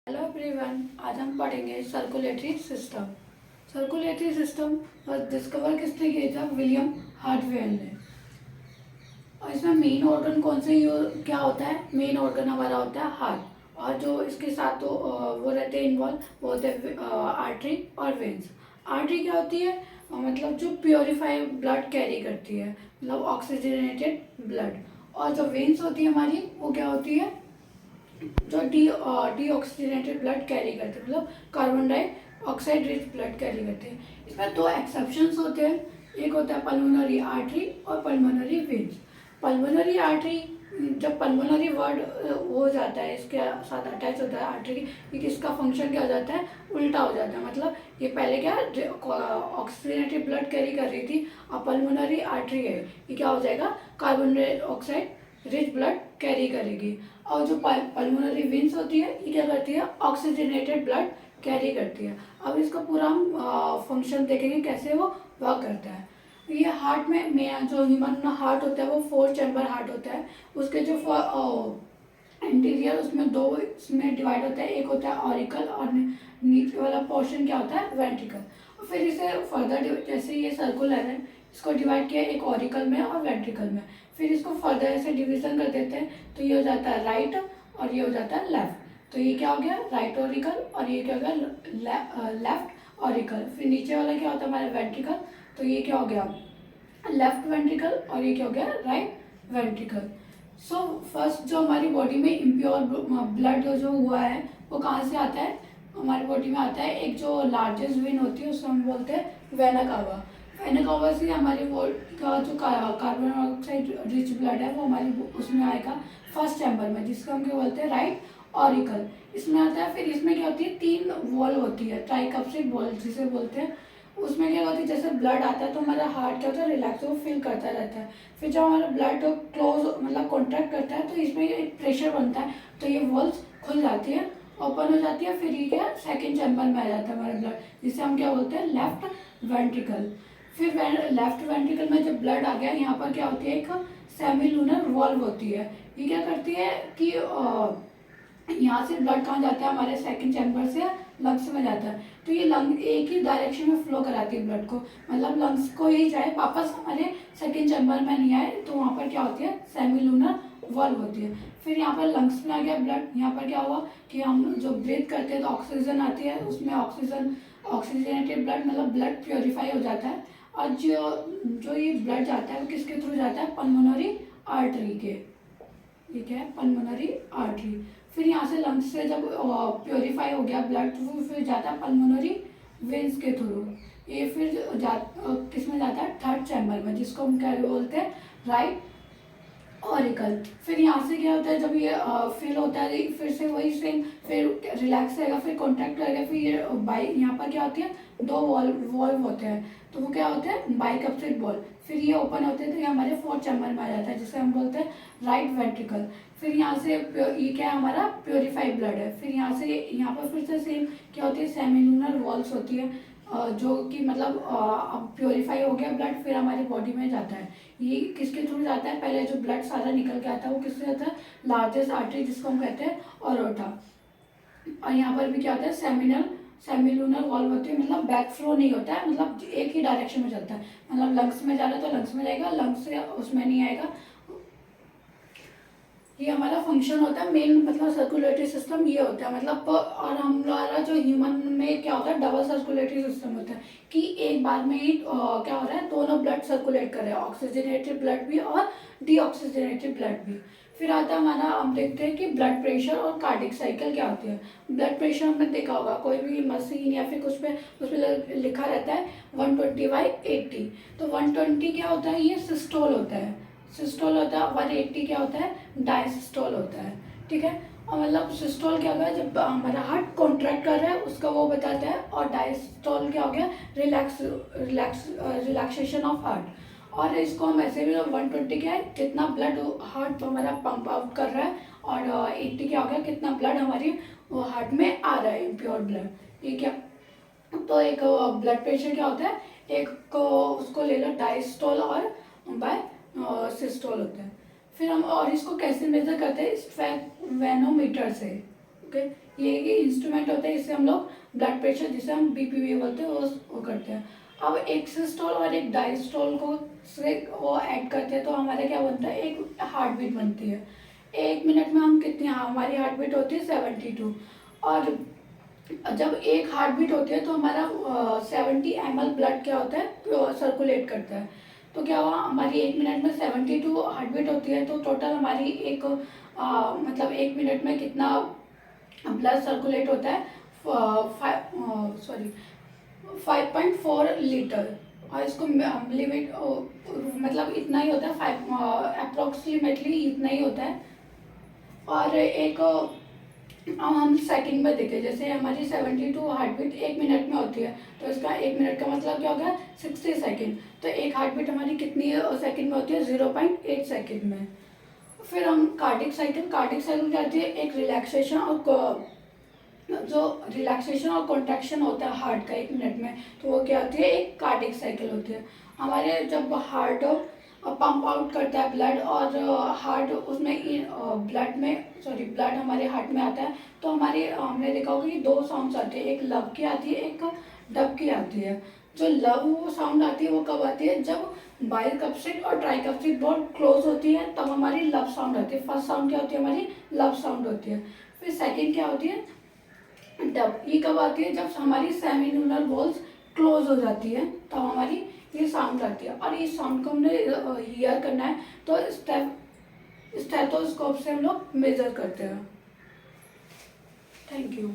Hello everyone, आज हम पढ़ेंगे circulatory system. Circulatory system discover किसने किया था? विलियम हार्टवेल ने। और इसमें मेन ऑर्गन कौन से क्या होता है? मेन ऑर्गन हमारा होता है हार्ट, और जो इसके साथ तो वो रहते हैं इन्वॉल्व, वो होते हैं आर्टरी और वेन्स। आर्टरी क्या होती है? मतलब जो प्योरीफाई ब्लड कैरी करती है, मतलब ऑक्सीजनेटेड ब्लड। और जो वेन्स होती है हमारी, वो क्या होती है? जो डीऑक्सीजनेटेड ब्लड कैरी करते हैं, मतलब carbon dioxide rich blood carry करते हैं। इसमें दो एक्सेप्शंस होते हैं, एक होता है पल्मोनरी आर्टरी और पल्मोनरी वेन्स। पल्मोनरी आर्टरी, जब पल्मोनरी वर्ड हो जाता है, इसके साथ अटैच होता है आर्टरी की, इसका फंक्शन क्या हो जाता है? उल्टा हो जाता है। मतलब ये पहले क्या ऑक्सीजनेटेड ब्लड कैरी कर रही थी, अब पल्मोनरी आर्टरी है, ये क्या हो जाएगा? Carbon dioxide rich blood carry करेगी। और जो पल्मोनरी वेन्स होती है, ये क्या करती है? ऑक्सीजनेटेड ब्लड कैरी करती है। अब इसका पूरा हम फंक्शन देखेंगे कैसे वो वर्क करता है। ये हार्ट में जो ह्यूमन हार्ट होता है वो 4 चैम्बर हार्ट होता है। उसके जो एंटीरियर, उसमें दो इसमें डिवाइड होता है, एक होता है ऑरिकल और नीचे वाला पोर्शन क्या होता है? वेंट्रिकल। और फिर इसे फर्दर, जैसे ये सर्कुलर है, इसको डिवाइड किया एक ऑरिकल में और वेंट्रिकल में। फिर इसको फर्दर ऐसे डिवीजन कर देते हैं, तो ये हो जाता है राइट और ये हो जाता है लेफ्ट। तो ये क्या हो गया? राइट ऑरिकल, और ये क्या हो गया? Left auricle. फिर नीचे वाला क्या होता है हमारा? वेंट्रिकल। तो ये क्या हो गया? लेफ्ट वेंट्रिकल, और ये क्या हो गया? Right ventricle. सो फर्स्ट जो हमारी बॉडी में इम्प्योर ब्लड जो हुआ है, वो कहाँ से आता है? हमारी बॉडी में आता है एक जो लार्जेस्ट वेन होती है, उसको हम बोलते हैं वेना कावा। वेना कावा से हमारी बॉडी का जो कार्बन डाइऑक्साइड रिच ब्लड है, वो हमारी उसमें आएगा फर्स्ट चैम्बर में, जिसको हम क्या बोलते हैं? Right auricle. इसमें आता है। फिर इसमें क्या होती है? 3 वॉल होती है, ट्राइकप्सिक वॉल जिसे बोलते हैं। उसमें क्या होती है? जैसे ब्लड आता है तो हमारा हार्ट क्या होता है? रिलैक्स, वो फील करता रहता है। फिर जब हमारा ब्लड क्लोज मतलब कॉन्ट्रैक्ट करता है, तो इसमें एक प्रेशर बनता है, तो ये वॉल्स खुल जाती है, ओपन हो जाती है। फिर ये क्या? सेकेंड चैम्बर में आ जाता है हमारा ब्लड, जिसे हम क्या बोलते हैं? Left ventricle. फिर लेफ्ट वेंट्रिकल में जब ब्लड आ गया, यहाँ पर क्या होती है? एक सेमीलूनर वॉल्व होती है। ये क्या करती है कि यहाँ से ब्लड कहाँ जाता है? हमारे सेकंड चैम्बर से लंग्स में जाता है। तो ये लंग एक ही डायरेक्शन में फ्लो कराती है ब्लड को, मतलब लंग्स को ही जाए, वापस हमारे सेकंड चैम्बर में नहीं आए। तो वहाँ पर क्या होती है? सेमीलूनर वॉल्व होती है। फिर यहाँ पर लंग्स में आ गया ब्लड। यहाँ पर क्या हुआ कि हम जो ब्रीथ करते हैं तो ऑक्सीजन आती है, उसमें ऑक्सीजनेटेड ब्लड, मतलब ब्लड प्योरीफाई हो जाता है। और जो जो ये ब्लड जाता है वो किसके थ्रू जाता है? पल्मोनरी आर्टरी के। ठीक है, पल्मोनरी आर्टरी। फिर यहाँ से लंग्स से जब प्योरीफाई हो गया ब्लड, तो फिर जाता है पल्मोनरी वेन्स के थ्रू। ये फिर किस में जाता है? थर्ड चैम्बर में, जिसको हम क्या बोलते हैं? Right auricle. फिर यहाँ से क्या होता है? जब ये फिल होता है, फिर से वही सेम, फिर रिलैक्स रहेगा, फिर कॉन्ट्रैक्ट रहेगा। फिर ये यहाँ पर क्या होती है? 2 वॉल्व होते हैं, तो वो क्या होते हैं? बाइकप्सिक वॉल्व। फिर ये ओपन होते हैं, तो ये हमारे फोर्थ चैम्बर में आ जाता है, जिसे हम बोलते हैं राइट वेंट्रिकल। फिर यहाँ से ये क्या है? हमारा प्योरीफाइड ब्लड है। फिर यहाँ से यहाँ पर फिर से सेम क्या होती है? सेमिलूनर वॉल्स होती है, जो कि मतलब अब प्योरीफाई हो गया ब्लड, फिर हमारी बॉडी में जाता है। ये किसके थ्रू जाता है? पहले जो ब्लड सारा निकल के आता है वो किससे जाता है? लार्जेस्ट आर्टरी, जिसको हम कहते हैं ऑरोटा। और यहाँ पर भी क्या होता है? सेमिलूनर वॉल्व होती है, मतलब बैक फ्लो नहीं होता है, मतलब एक ही डायरेक्शन में चलता है। मतलब लंग्स में जा रहा है तो लंग्स में जाएगा, लंग्स से उसमें नहीं आएगा। ये हमारा फंक्शन होता है मेन, मतलब सर्कुलेटरी सिस्टम ये होता है। मतलब और हमारा जो ह्यूमन में क्या होता है? डबल सर्कुलेटरी सिस्टम होता है, कि एक बार में ही क्या हो रहा है? दोनों ब्लड सर्कुलेट कर रहे हैं, ऑक्सीजनेटेड ब्लड भी और डीऑक्सीजनेटेड ब्लड भी। फिर आता है हमारा, हम देखते हैं कि ब्लड प्रेशर और कार्डिक साइकिल क्या होती है। ब्लड प्रेशर हमने देखा होगा, कोई भी मशीन या फिर कुछ पे उसमें लिखा रहता है 120/80। तो 120 क्या होता है? ये सिस्टोल होता है। सिस्टोल होता है। 180 क्या होता है? डायसिस्टोल होता है। ठीक है। और मतलब सिस्टोल क्या होगा? जब हमारा हार्ट कॉन्ट्रैक्ट कर रहा है उसका वो बताता है, और डायसिस्टोल क्या हो गया? Relaxation of heart. और इसको हम ऐसे भी 120 क्या है? जितना ब्लड हार्ट हमारा पंप आउट कर रहा है, और 80 क्या हो गया? कितना ब्लड हमारी हार्ट में आ रहा है, इम्प्योर ब्लड। ठीक है। तो एक ब्लड प्रेशर क्या होता है? एक उसको ले लो डायस्टोल, और बाय सिस्टोल होता है। फिर हम और इसको कैसे मेजर करते हैं? स्फेगनोमीटर से। ओके, ये इंस्ट्रूमेंट होता है, इससे हम लोग ब्लड प्रेशर, जिसे हम बीपी बोलते हैं, वो करते हैं। अब एक सिस्टोल और एक डायस्टोल को से वो ऐड करते हैं तो हमारा क्या बनता है, एक हार्ट बीट बनती है। 1 मिनट में हम कितनी, हमारी हार्ट बीट होती है 72। और जब एक हार्ट बीट होती है तो हमारा 70 ml ब्लड क्या होता है, सर्कुलेट करता है। तो क्या हुआ, हमारी 1 मिनट में 72 हार्ट बीट होती है, तो टोटल हमारी मतलब 1 मिनट में कितना ब्लड सर्कुलेट होता है, 5.4 लीटर। और इसको लिमिट मतलब इतना ही होता है, 5 अप्रोक्सीमेटली इतना ही होता है। और एक अब हम सेकंड में देखें, जैसे हमारी 72 हार्ट बीट 1 मिनट में होती है, तो इसका 1 मिनट का मतलब क्या होगा, 60 सेकंड। तो एक हार्ट बीट हमारी कितनी सेकंड में होती है, 0.8 सेकंड में। फिर हम कार्डिक साइकिल क्या होती है, एक रिलैक्सेशन और जो रिलैक्सेशन और कॉन्ट्रैक्शन होता है हार्ट का 1 मिनट में, तो वो क्या होती है, एक कार्डिक साइकिल होती है। हमारे जब हार्ट पंप आउट करता है ब्लड, और हार्ट उसमें ब्लड हमारे हार्ट में आता है, तो हमने देखा होगा कि 2 साउंड्स आती है, एक लव की आती है, एक डब की आती है। जो लव वो साउंड आती है वो कब आती है, जब बाइकप्सिड और ट्राइकप्सिड बहुत क्लोज होती है, तब हमारी लव साउंड आती है। फर्स्ट साउंड क्या होती है, हमारी लव साउंड होती है। फिर सेकेंड क्या होती है, डब। ये कब आती है, जब हमारी सेमिनूलर वॉल्स क्लोज हो जाती है, तब हमारी ये साउंड आती है। और इस साउंड को हमने हियर करना है, तो स्टेथोस्कोप से हम लोग मेजर करते हैं। Thank you.